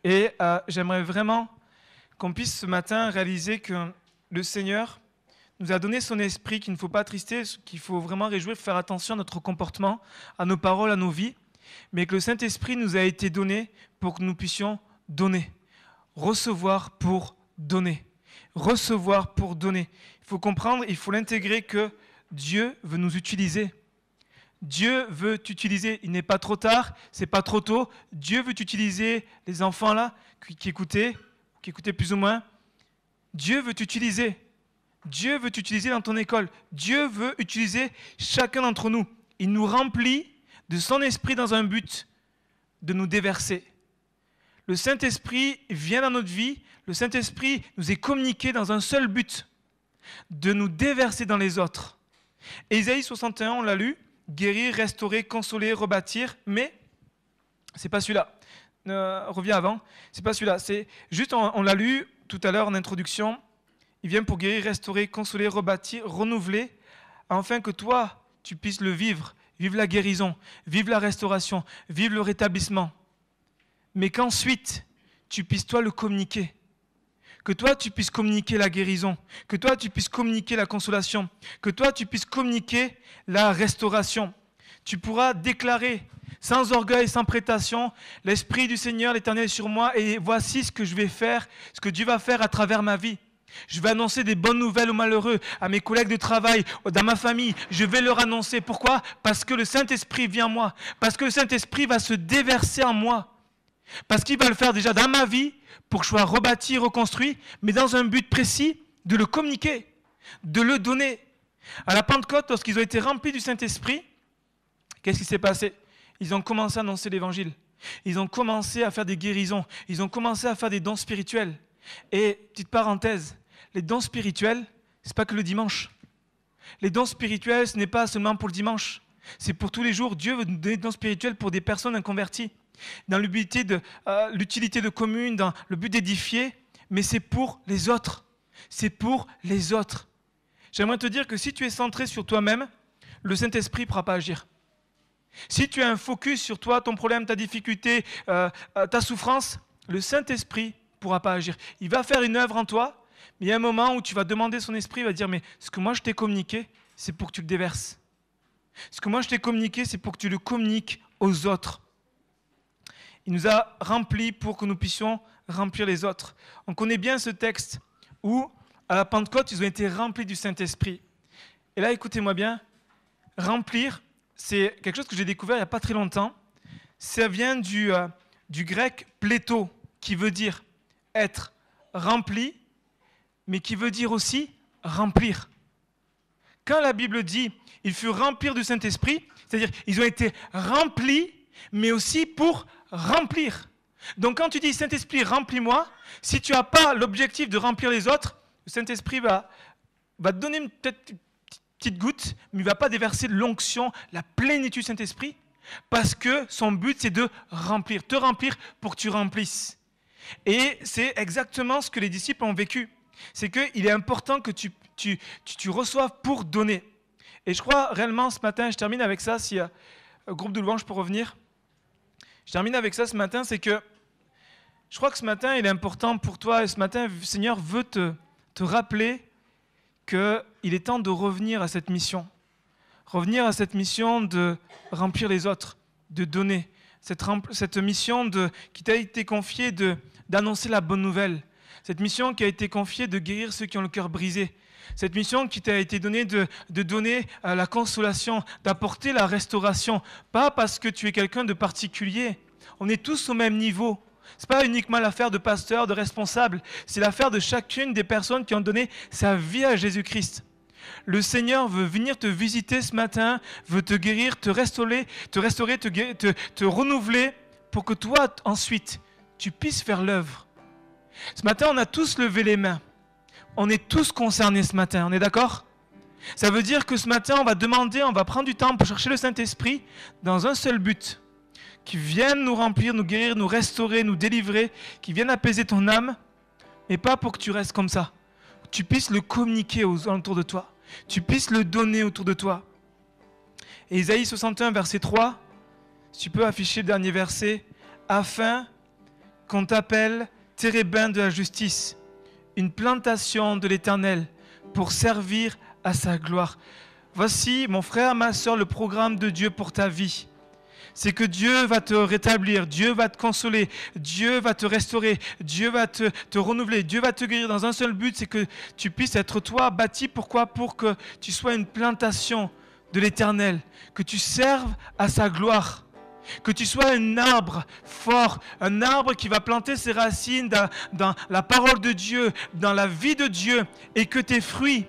S1: Et j'aimerais vraiment qu'on puisse ce matin réaliser que le Seigneur nous a donné son esprit, qu'il ne faut pas attrister, qu'il faut vraiment réjouir, faire attention à notre comportement, à nos paroles, à nos vies, mais que le Saint-Esprit nous a été donné pour que nous puissions donner. Recevoir pour donner. Recevoir pour donner. Il faut comprendre, il faut l'intégrer que Dieu veut nous utiliser. Dieu veut t'utiliser. Il n'est pas trop tard, c'est pas trop tôt. Dieu veut t'utiliser. Les enfants là, qui écoutaient plus ou moins. Dieu veut t'utiliser. Dieu veut t'utiliser dans ton école. Dieu veut utiliser chacun d'entre nous. Il nous remplit de son esprit dans un but de nous déverser. Le Saint-Esprit vient dans notre vie. Le Saint-Esprit nous est communiqué dans un seul but, de nous déverser dans les autres. Ésaïe 61, on l'a lu, guérir, restaurer, consoler, rebâtir, mais c'est pas celui-là. Reviens avant, c'est pas celui-là. C'est juste, on l'a lu tout à l'heure en introduction. Il vient pour guérir, restaurer, consoler, rebâtir, renouveler, afin que toi, tu puisses le vivre la guérison, vivre la restauration, vivre le rétablissement. Mais qu'ensuite, tu puisses toi le communiquer. Que toi, tu puisses communiquer la guérison. Que toi, tu puisses communiquer la consolation. Que toi, tu puisses communiquer la restauration. Tu pourras déclarer, sans orgueil, sans prétention, l'Esprit du Seigneur, l'Éternel est sur moi, et voici ce que je vais faire, ce que Dieu va faire à travers ma vie. Je vais annoncer des bonnes nouvelles aux malheureux, à mes collègues de travail, dans ma famille. Je vais leur annoncer. Pourquoi? Parce que le Saint-Esprit vient en moi. Parce que le Saint-Esprit va se déverser en moi. Parce qu'il va le faire déjà dans ma vie, pour que je sois rebâti, reconstruit, mais dans un but précis, de le communiquer, de le donner. À la Pentecôte, lorsqu'ils ont été remplis du Saint-Esprit, qu'est-ce qui s'est passé? Ils ont commencé à annoncer l'Évangile. Ils ont commencé à faire des guérisons. Ils ont commencé à faire des dons spirituels. Et, petite parenthèse, les dons spirituels, ce n'est pas que le dimanche. Les dons spirituels, ce n'est pas seulement pour le dimanche. C'est pour tous les jours. Dieu veut nous donner des dons spirituels pour des personnes inconverties. Dans l'utilité de commune, dans le but d'édifier, mais c'est pour les autres. C'est pour les autres. J'aimerais te dire que si tu es centré sur toi-même, le Saint-Esprit ne pourra pas agir. Si tu as un focus sur toi, ton problème, ta difficulté, ta souffrance, le Saint-Esprit ne pourra pas agir. Il va faire une œuvre en toi, mais il y a un moment où tu vas demander son esprit, il va dire, mais ce que moi je t'ai communiqué, c'est pour que tu le déverses. Ce que moi je t'ai communiqué, c'est pour que tu le communiques aux autres. Il nous a remplis pour que nous puissions remplir les autres. On connaît bien ce texte où, à la Pentecôte, ils ont été remplis du Saint-Esprit. Et là, écoutez-moi bien, remplir, c'est quelque chose que j'ai découvert il n'y a pas très longtemps. Ça vient du grec pléto, qui veut dire être rempli, mais qui veut dire aussi remplir. Quand la Bible dit « ils furent remplis du Saint-Esprit », c'est-à-dire ils ont été remplis, mais aussi pour remplir. Donc quand tu dis « Saint-Esprit, remplis-moi », si tu n'as pas l'objectif de remplir les autres, le Saint-Esprit va te donner peut-être une petite goutte, mais il ne va pas déverser l'onction, la plénitude du Saint-Esprit, parce que son but c'est de remplir, te remplir pour que tu remplisses. Et c'est exactement ce que les disciples ont vécu. C'est qu'il est important que tu reçoives pour donner. Et je crois réellement ce matin, je termine avec ça, si un groupe de louanges peut revenir. Je termine avec ça ce matin, c'est que je crois que ce matin, il est important pour toi, et ce matin, le Seigneur veut te rappeler qu'il est temps de revenir à cette mission. Revenir à cette mission de remplir les autres, de donner. Cette mission qui t'a été confiée d'annoncer la bonne nouvelle, Cette mission qui a été confiée de guérir ceux qui ont le cœur brisé. Cette mission qui t'a été donnée de donner la consolation, d'apporter la restauration. Pas parce que tu es quelqu'un de particulier. On est tous au même niveau. Ce n'est pas uniquement l'affaire de pasteurs, de responsables. C'est l'affaire de chacune des personnes qui ont donné sa vie à Jésus-Christ. Le Seigneur veut venir te visiter ce matin, veut te guérir, te restaurer, te renouveler pour que toi, ensuite, tu puisses faire l'œuvre. Ce matin, on a tous levé les mains. On est tous concernés ce matin, on est d'accord ? Ça veut dire que ce matin, on va prendre du temps pour chercher le Saint-Esprit dans un seul but. Qu'il vienne nous remplir, nous guérir, nous restaurer, nous délivrer, qu'il vienne apaiser ton âme, mais pas pour que tu restes comme ça. Que tu puisses le communiquer autour de toi. Tu puisses le donner autour de toi. Et Isaïe 61, verset 3, si tu peux afficher le dernier verset, afin qu'on t'appelle térébin de la justice, une plantation de l'Éternel pour servir à sa gloire. Voici, mon frère, ma soeur, le programme de Dieu pour ta vie. C'est que Dieu va te rétablir, Dieu va te consoler, Dieu va te restaurer, Dieu va te renouveler, Dieu va te guérir dans un seul but, c'est que tu puisses être toi bâti. Pourquoi ? Pour que tu sois une plantation de l'Éternel, que tu serves à sa gloire. Que tu sois un arbre fort, un arbre qui va planter ses racines dans la parole de Dieu, dans la vie de Dieu, et que tes fruits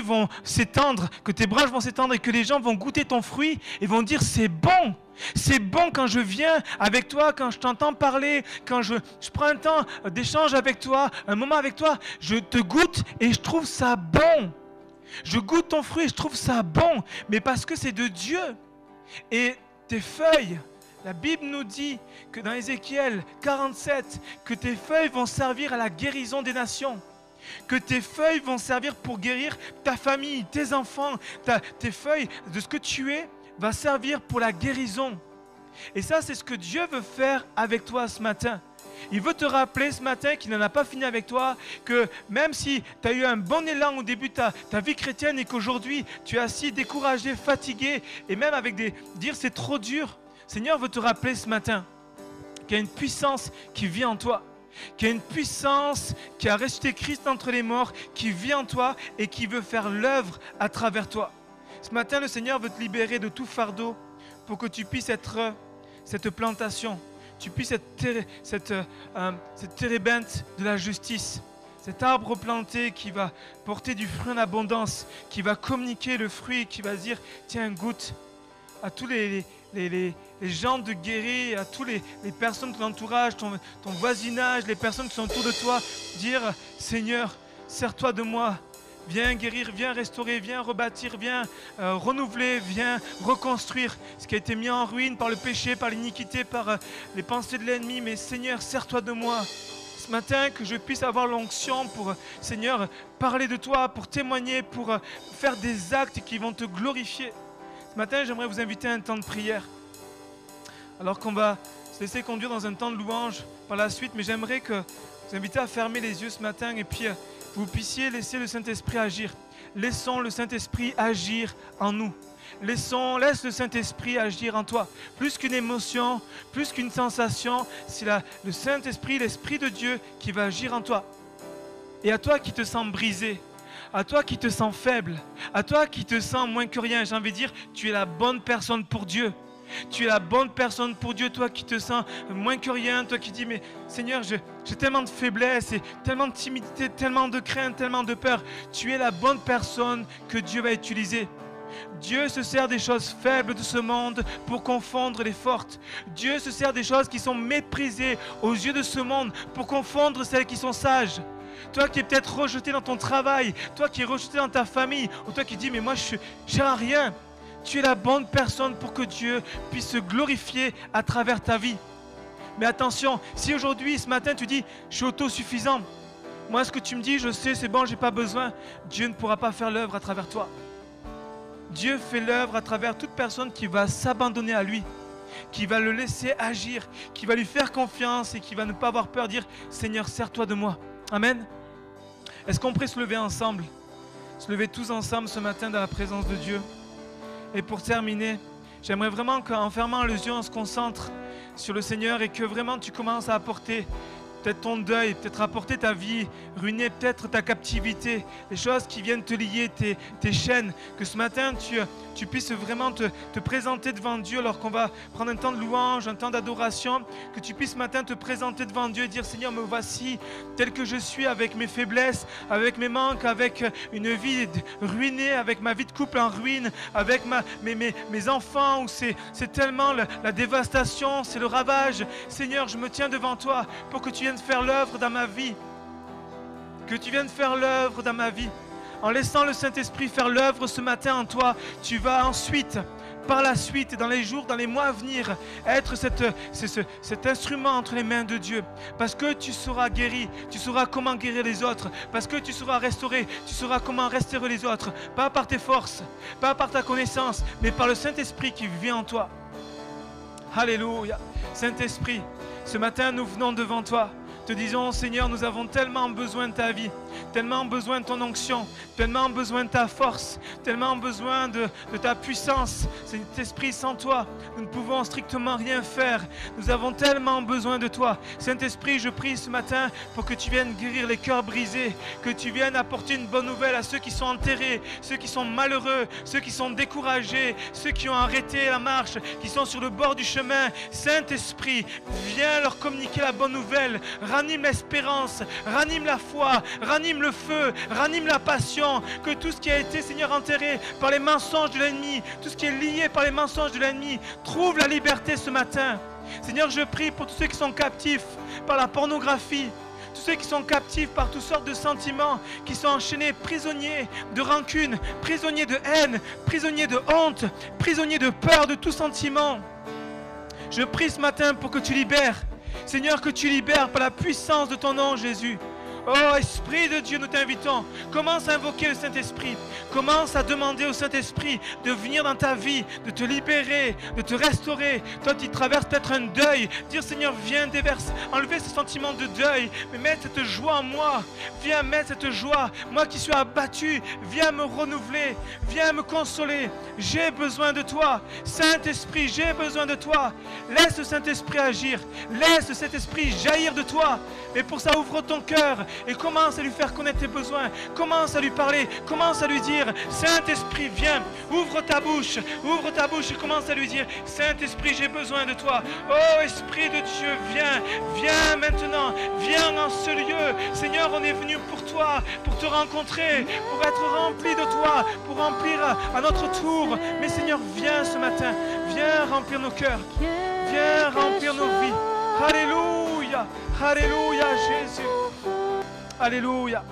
S1: vont s'étendre, que tes branches vont s'étendre et que les gens vont goûter ton fruit et vont dire c'est bon quand je viens avec toi, quand je t'entends parler, quand je prends un temps d'échange avec toi, un moment avec toi, je te goûte et je trouve ça bon. Je goûte ton fruit et je trouve ça bon, mais parce que c'est de Dieu. Et tes feuilles, la Bible nous dit que dans Ézéchiel 47, que tes feuilles vont servir à la guérison des nations. Que tes feuilles vont servir pour guérir ta famille, tes enfants. Tes feuilles de ce que tu es va servir pour la guérison. Et ça, c'est ce que Dieu veut faire avec toi ce matin. Il veut te rappeler ce matin qu'il n'en a pas fini avec toi, que même si tu as eu un bon élan au début de ta vie chrétienne et qu'aujourd'hui tu es assis, découragé, fatigué, et même avec dire c'est trop dur, Seigneur veut te rappeler ce matin qu'il y a une puissance qui vit en toi, qu'il y a une puissance qui a ressuscité Christ entre les morts, qui vit en toi et qui veut faire l'œuvre à travers toi. Ce matin, le Seigneur veut te libérer de tout fardeau pour que tu puisses être cette plantation. Tu puisses être cette térébinthe de la justice, cet arbre planté qui va porter du fruit en abondance, qui va communiquer le fruit, qui va dire tiens, goûte à tous les gens de guérir, à toutes les personnes de ton entourage, ton voisinage, les personnes qui sont autour de toi, dire Seigneur, sers-toi de moi. Viens guérir, viens restaurer, viens rebâtir, viens renouveler, viens reconstruire ce qui a été mis en ruine par le péché, par l'iniquité, par les pensées de l'ennemi. Mais Seigneur, sers-toi de moi. Ce matin, que je puisse avoir l'onction pour, Seigneur, parler de toi, pour témoigner, pour faire des actes qui vont te glorifier. Ce matin, j'aimerais vous inviter à un temps de prière. Alors qu'on va se laisser conduire dans un temps de louange par la suite, mais j'aimerais que vous inviter à fermer les yeux ce matin et puis vous puissiez laisser le Saint-Esprit agir. Laissons le Saint-Esprit agir en nous. Laisse le Saint-Esprit agir en toi. Plus qu'une émotion, plus qu'une sensation, c'est le Saint-Esprit, l'Esprit de Dieu qui va agir en toi. Et à toi qui te sens brisé, à toi qui te sens faible, à toi qui te sens moins que rien, j'ai envie de dire, tu es la bonne personne pour Dieu. Tu es la bonne personne pour Dieu, toi qui te sens moins que rien, toi qui dis mais Seigneur, j'ai tellement de faiblesse, et tellement de timidité, tellement de crainte, tellement de peur. Tu es la bonne personne que Dieu va utiliser. Dieu se sert des choses faibles de ce monde pour confondre les fortes. Dieu se sert des choses qui sont méprisées aux yeux de ce monde pour confondre celles qui sont sages. Toi qui es peut-être rejeté dans ton travail, toi qui es rejeté dans ta famille, ou toi qui dis mais moi je n'ai rien. Tu es la bonne personne pour que Dieu puisse se glorifier à travers ta vie. Mais attention, si aujourd'hui, ce matin, tu dis « Je suis autosuffisant », moi ce que tu me dis, je sais, c'est bon, j'ai pas besoin, Dieu ne pourra pas faire l'œuvre à travers toi. Dieu fait l'œuvre à travers toute personne qui va s'abandonner à lui, qui va le laisser agir, qui va lui faire confiance et qui va ne pas avoir peur, dire « Seigneur, sers-toi de moi ». Amen. Est-ce qu'on pourrait se lever ensemble, se lever tous ensemble ce matin dans la présence de Dieu? Et pour terminer, j'aimerais vraiment qu'en fermant les yeux, on se concentre sur le Seigneur et que vraiment tu commences à apporter peut-être ton deuil, peut-être apporter ta vie, ruiner peut-être ta captivité, les choses qui viennent te lier, tes chaînes, que ce matin tu puisses vraiment te présenter devant Dieu alors qu'on va prendre un temps de louange, un temps d'adoration, que tu puisses ce matin te présenter devant Dieu et dire Seigneur, me voici tel que je suis avec mes faiblesses, avec mes manques, avec une vie ruinée, avec ma vie de couple en ruine, avec mes enfants où c'est tellement la dévastation, c'est le ravage. Seigneur, je me tiens devant toi pour que tu viennes faire l'œuvre dans ma vie. Que tu viennes faire l'œuvre dans ma vie. En laissant le Saint-Esprit faire l'œuvre ce matin en toi, tu vas ensuite, par la suite, dans les jours, dans les mois à venir, être cet instrument entre les mains de Dieu. Parce que tu seras guéri, tu sauras comment guérir les autres. Parce que tu seras restauré, tu sauras comment restaurer les autres. Pas par tes forces, pas par ta connaissance, mais par le Saint-Esprit qui vit en toi. Alléluia. Saint-Esprit, ce matin, nous venons devant toi. Te disons, Seigneur, nous avons tellement besoin de ta vie, tellement besoin de ton onction, tellement besoin de ta force, tellement besoin de ta puissance. Saint-Esprit, sans toi, nous ne pouvons strictement rien faire. Nous avons tellement besoin de toi. Saint-Esprit, je prie ce matin pour que tu viennes guérir les cœurs brisés, que tu viennes apporter une bonne nouvelle à ceux qui sont enterrés, ceux qui sont malheureux, ceux qui sont découragés, ceux qui ont arrêté la marche, qui sont sur le bord du chemin. Saint-Esprit, viens leur communiquer la bonne nouvelle. Ranime l'espérance, ranime la foi, ranime le feu, ranime la passion, que tout ce qui a été, Seigneur, enterré par les mensonges de l'ennemi, tout ce qui est lié par les mensonges de l'ennemi, trouve la liberté ce matin. Seigneur, je prie pour tous ceux qui sont captifs par la pornographie, tous ceux qui sont captifs par toutes sortes de sentiments, qui sont enchaînés, prisonniers de rancune, prisonniers de haine, prisonniers de honte, prisonniers de peur, de tout sentiment. Je prie ce matin pour que tu libères. Seigneur, que tu libères par la puissance de ton nom, Jésus. Oh, Esprit de Dieu, nous t'invitons. Commence à invoquer le Saint-Esprit. Commence à demander au Saint-Esprit de venir dans ta vie, de te libérer, de te restaurer. Toi qui traverses peut-être un deuil, dire Seigneur, viens déverser, enlever ce sentiment de deuil, mais mettre cette joie en moi. Viens mettre cette joie. Moi qui suis abattu, viens me renouveler, viens me consoler. J'ai besoin de toi. Saint-Esprit, j'ai besoin de toi. Laisse le Saint-Esprit agir. Laisse cet esprit jaillir de toi. Mais pour ça, ouvre ton cœur et commence à lui faire connaître tes besoins. Commence à lui parler. Commence à lui dire, Saint-Esprit, viens. Ouvre ta bouche et commence à lui dire, Saint-Esprit, j'ai besoin de toi. Oh, Esprit de Dieu, viens. Viens maintenant. Viens en ce lieu. Seigneur, on est venu pour toi, pour te rencontrer, pour être rempli de toi, pour remplir à notre tour. Mais Seigneur, viens ce matin. Viens remplir nos cœurs. Viens remplir nos vies. Alléluia. Alléluia, Jésus. Alléluia.